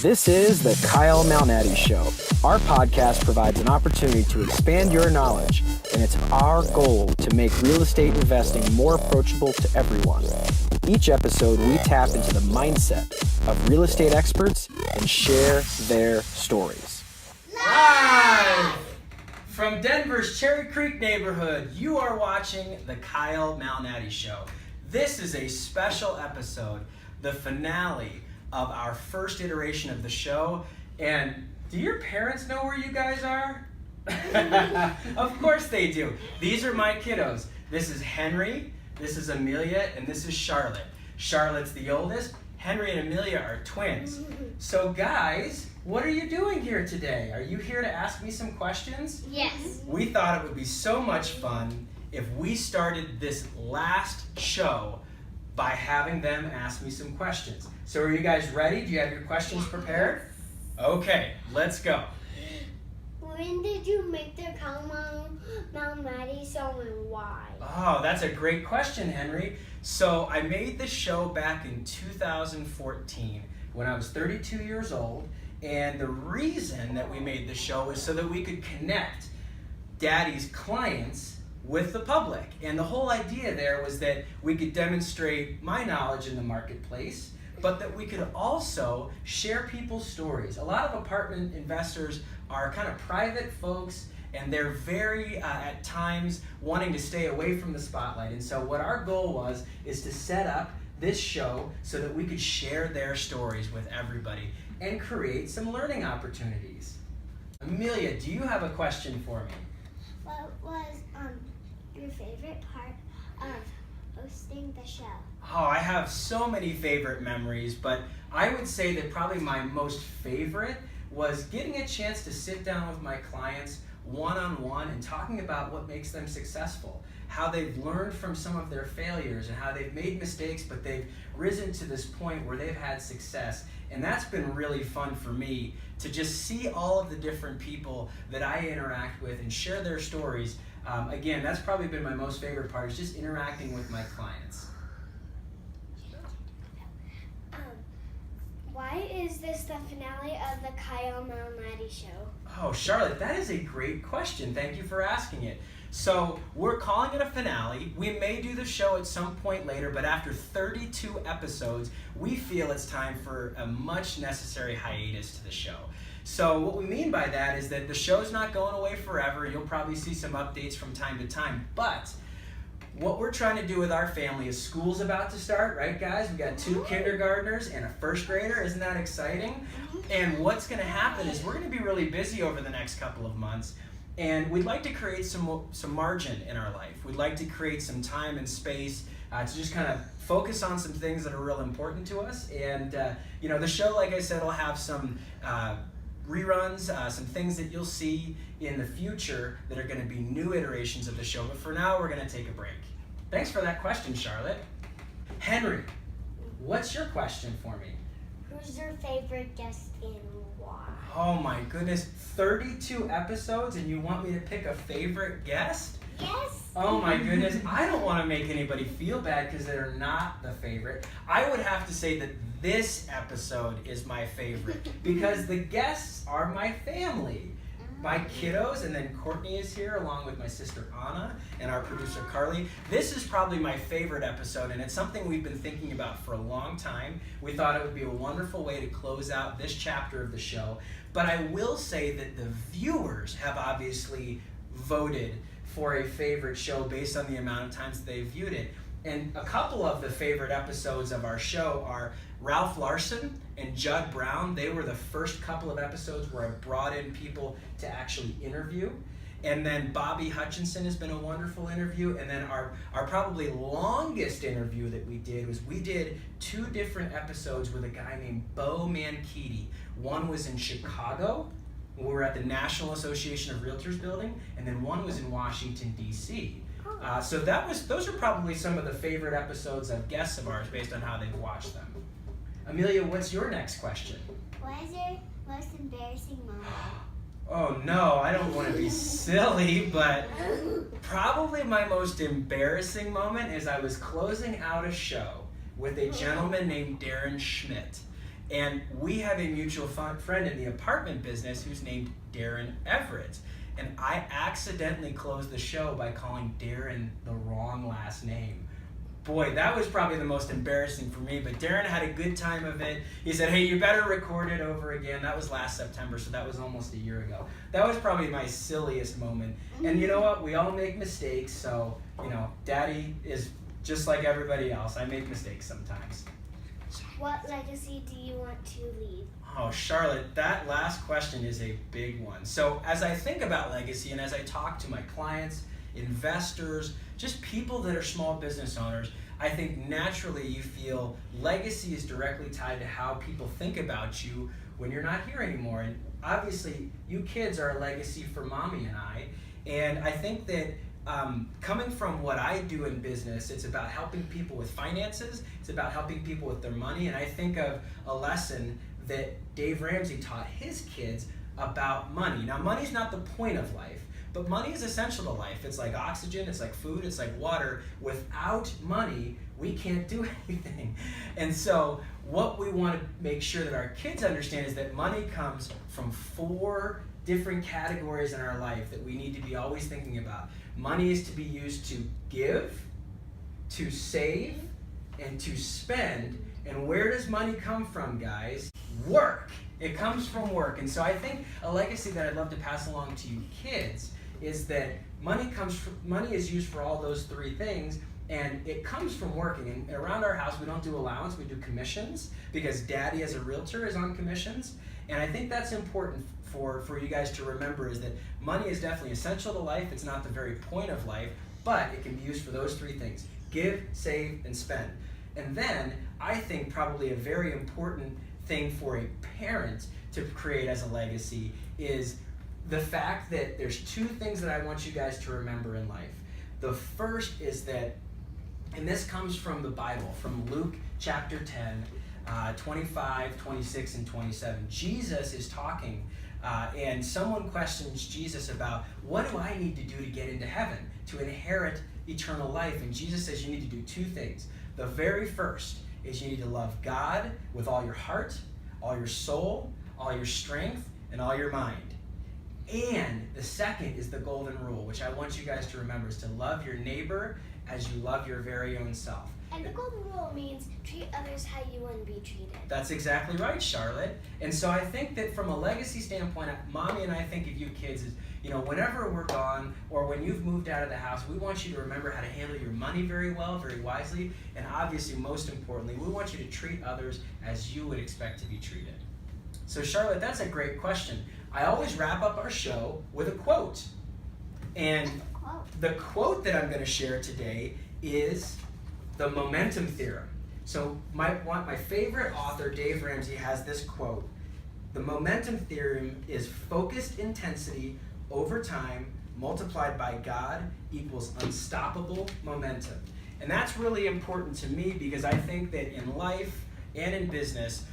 This is the Kyle Malnati Show. Our podcast provides an opportunity to expand your knowledge, and it's our goal to make real estate investing more approachable to everyone. Each episode, we tap into the mindset of real estate experts and share their stories. Live from Denver's Cherry Creek neighborhood, you are watching the Kyle Malnati Show. This is a special episode, the finale of our first iteration of the show. And do your parents know where you guys are? Of course they do. These are my kiddos. This is Henry, this is Amelia, and this is Charlotte. Charlotte's the oldest. Henry and Amelia are twins. So guys, what are you doing here today? Are you here to ask me some questions? Yes. We thought it would be so much fun if we started this last show by having them ask me some questions. So are you guys ready? Do you have your questions prepared? Okay, let's go. When did you make the Kyle Malnati show and why? Oh, that's a great question, Henry. So I made the show back in 2014 when I was 32 years old. And the reason that we made the show is so that we could connect Daddy's clients with the public. And the whole idea there was that we could demonstrate my knowledge in the marketplace, but that we could also share people's stories. A lot of apartment investors are kind of private folks, and they're very, at times, wanting to stay away from the spotlight. And so what our goal was is to set up this show so that we could share their stories with everybody and create some learning opportunities. Amelia, do you have a question for me? What was your favorite part of hosting the show? Oh, I have so many favorite memories, but I would say that probably my most favorite was getting a chance to sit down with my clients one-on-one and talking about what makes them successful, how they've learned from some of their failures and how they've made mistakes, but they've risen to this point where they've had success. And that's been really fun for me to just see all of the different people that I interact with and share their stories. Again, that's probably been my most favorite part, is just interacting with my clients. Why is this the finale of the Kyle Malnati show? Oh, Charlotte, that is a great question. Thank you for asking it. So we're calling it a finale. We may do the show at some point later, but after 32 episodes, we feel it's time for a much necessary hiatus to the show. So what we mean by that is that the show's not going away forever. You'll probably see some updates from time to time, but what we're trying to do with our family is school's about to start, right guys? We got 2 kindergartners and a first grader. Isn't that exciting? And what's going to happen is we're going to be really busy over the next couple of months, and we'd like to create some margin in our life. We'd like to create some time and space to just kind of focus on some things that are real important to us. And the show, like I said, will have some reruns, some things that you'll see in the future that are going to be new iterations of the show. But for now, we're going to take a break. Thanks for that question, Charlotte. Henry, what's your question for me? Who's your favorite guest and why? Oh my goodness, 32 episodes and you want me to pick a favorite guest? Yes. Oh my goodness, I don't want to make anybody feel bad because they're not the favorite. I would have to say that this episode is my favorite because the guests are my family. My kiddos, and then Courtney is here along with my sister Anna and our producer Carly. This is probably my favorite episode, and it's something we've been thinking about for a long time. We thought it would be a wonderful way to close out this chapter of the show. But I will say that the viewers have obviously voted for a favorite show based on the amount of times they've viewed it. And a couple of the favorite episodes of our show are Ralph Larson and Judd Brown. They were the first couple of episodes where I brought in people to actually interview. And then Bobby Hutchinson has been a wonderful interview. And then our probably longest interview that we did was we did 2 different episodes with a guy named Bo Mankiewicz. One was in Chicago, we were at the National Association of Realtors building, and then one was in Washington, D.C. So those are probably some of the favorite episodes of guests of ours based on how they've watched them. Amelia, what's your next question? What is your most embarrassing moment? Oh no, I don't want to be silly, but probably my most embarrassing moment is I was closing out a show with a gentleman named Darren Schmidt. And we have a mutual friend in the apartment business who's named Darren Everett. And I accidentally closed the show by calling Darren the wrong last name. Boy, that was probably the most embarrassing for me, but Darren had a good time of it. He said, hey, you better record it over again. That was last September, so that was almost a year ago. That was probably my silliest moment. And you know what? We all make mistakes, so, Daddy is just like everybody else. I make mistakes sometimes. What legacy do you want to leave? Oh, Charlotte, that last question is a big one. So as I think about legacy and as I talk to my clients, investors, just people that are small business owners, I think naturally you feel legacy is directly tied to how people think about you when you're not here anymore. And obviously, you kids are a legacy for Mommy and I. And I think that coming from what I do in business, it's about helping people with finances, it's about helping people with their money, and I think of a lesson that Dave Ramsey taught his kids about money. Now, money's not the point of life, but money is essential to life. It's like oxygen, it's like food, it's like water. Without money, we can't do anything. And so what we want to make sure that our kids understand is that money comes from 4 different categories in our life that we need to be always thinking about. Money is to be used to give, to save, and to spend. And where does money come from, guys? Work. It comes from work. And so I think a legacy that I'd love to pass along to you kids is that money is used for all those 3 things, and it comes from working. And around our house, we don't do allowance, we do commissions, because Daddy as a realtor is on commissions. And I think that's important for you guys to remember, is that money is definitely essential to life. It's not the very point of life, but it can be used for those 3 things: give, save, and spend. And then I think probably a very important thing for a parent to create as a legacy is the fact that there's 2 things that I want you guys to remember in life. The first is that, and this comes from the Bible, from Luke chapter 10, 25, 26, and 27. Jesus is talking, and someone questions Jesus about, what do I need to do to get into heaven, to inherit eternal life? And Jesus says you need to do 2 things. The very first is you need to love God with all your heart, all your soul, all your strength, and all your mind. And the second is the golden rule, which I want you guys to remember, is to love your neighbor as you love your very own self. And the golden rule means treat others how you want to be treated. That's exactly right, Charlotte. And so I think that from a legacy standpoint, Mommy and I think of you kids as, whenever we're gone or when you've moved out of the house, we want you to remember how to handle your money very well, very wisely, and obviously, most importantly, we want you to treat others as you would expect to be treated. So Charlotte, that's a great question. I always wrap up our show with a quote. And the quote that I'm going to share today is the momentum theorem. So my favorite author, Dave Ramsey, has this quote: the momentum theorem is focused intensity over time multiplied by God equals unstoppable momentum. And that's really important to me, because I think that in life and in business,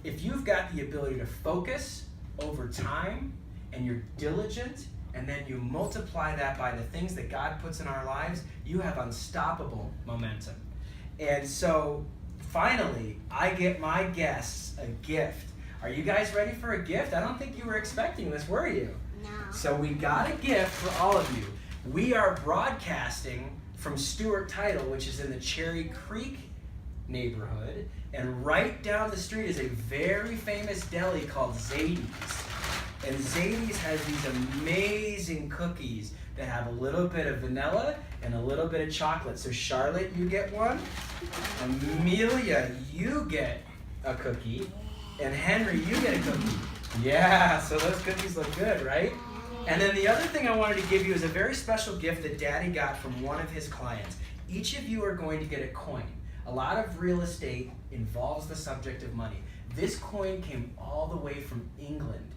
if you've got the ability to focus over time and you're diligent, and then you multiply that by the things that God puts in our lives, you have unstoppable momentum. And so finally, I get my guests a gift. Are you guys ready for a gift? I don't think you were expecting this, were you? No. So we got a gift for all of you. We are broadcasting from Stewart Title, which is in the Cherry Creek neighborhood, and right down the street is a very famous deli called Zadie's. And Zadie's has these amazing cookies that have a little bit of vanilla and a little bit of chocolate. So Charlotte, you get one. Amelia, you get a cookie. And Henry, you get a cookie. Yeah, so those cookies look good, right? And then the other thing I wanted to give you is a very special gift that Daddy got from one of his clients. Each of you are going to get a coin. A lot of real estate involves the subject of money. This coin came all the way from England,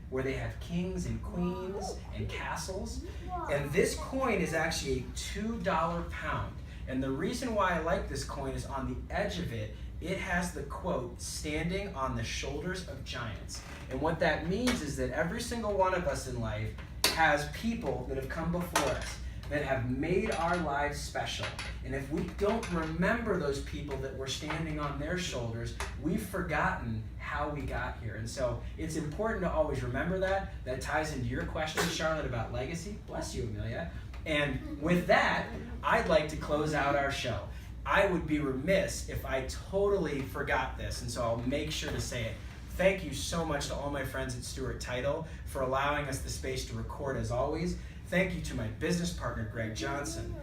where they have kings and queens and castles. And this coin is actually a $2 pound. And the reason why I like this coin is on the edge of it, it has the quote, "Standing on the shoulders of giants." And what that means is that every single one of us in life has people that have come before us that have made our lives special. And if we don't remember those people that we're standing on their shoulders, we've forgotten how we got here. And so it's important to always remember that. That ties into your question, Charlotte, about legacy. Bless you, Amelia. And with that, I'd like to close out our show. I would be remiss if I totally forgot this, and so I'll make sure to say it. Thank you so much to all my friends at Stewart Title for allowing us the space to record as always. Thank you to my business partner, Greg Johnson,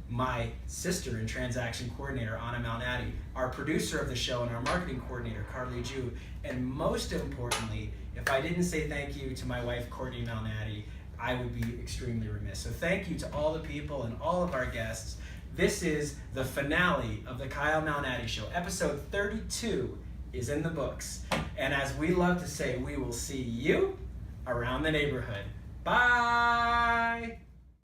my sister and transaction coordinator, Anna Malnati, our producer of the show and our marketing coordinator, Carly Jew, and most importantly, if I didn't say thank you to my wife, Courtney Malnati, I would be extremely remiss. So thank you to all the people and all of our guests. This is the finale of the Kyle Malnati Show. Episode 32 is in the books. And as we love to say, we will see you around the neighborhood. Bye!